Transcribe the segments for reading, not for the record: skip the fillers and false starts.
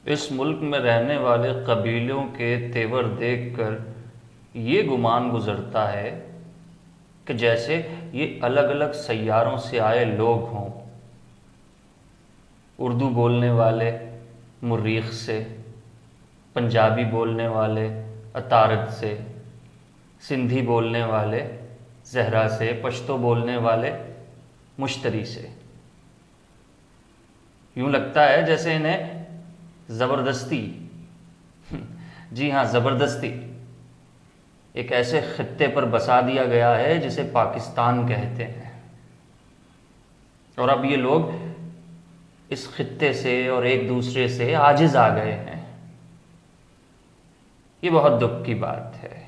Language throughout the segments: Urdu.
اس ملک میں رہنے والے قبیلوں کے تیور دیکھ کر یہ گمان گزرتا ہے کہ جیسے یہ الگ الگ سیاروں سے آئے لوگ ہوں۔ اردو بولنے والے مریخ سے، پنجابی بولنے والے عطارد سے، سندھی بولنے والے زہرا سے، پشتو بولنے والے مشتری سے۔ یوں لگتا ہے جیسے انہیں زبردستی، جی ہاں زبردستی، ایک ایسے خطے پر بسا دیا گیا ہے جسے پاکستان کہتے ہیں، اور اب یہ لوگ اس خطے سے اور ایک دوسرے سے عاجز آ گئے ہیں۔ یہ بہت دکھ کی بات ہے،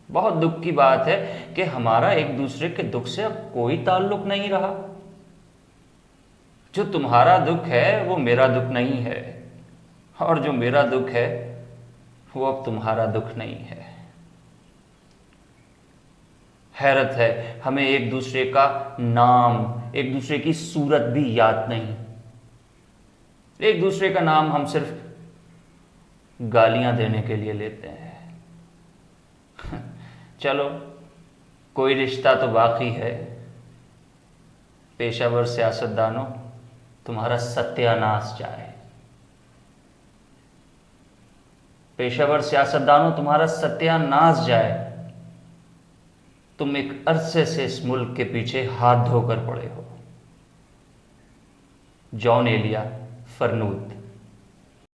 بہت دکھ کی بات ہے کہ ہمارا ایک دوسرے کے دکھ سے اب کوئی تعلق نہیں رہا۔ جو تمہارا دکھ ہے وہ میرا دکھ نہیں ہے، اور جو میرا دکھ ہے وہ اب تمہارا دکھ نہیں ہے۔ حیرت ہے ہمیں ایک دوسرے کا نام، ایک دوسرے کی صورت بھی یاد نہیں۔ ایک دوسرے کا نام ہم صرف گالیاں دینے کے لیے لیتے ہیں۔ چلو کوئی رشتہ تو باقی ہے۔ پیشہ ور سیاستدانوں، تمہارا ستیہ ناش جائے۔ پیشہ ور سیاستدانوں، تمہارا ستیہ ناش جائے۔ تم ایک عرصے سے اس ملک کے پیچھے ہاتھ دھو کر پڑے ہو۔ جان ایلیا فرنود۔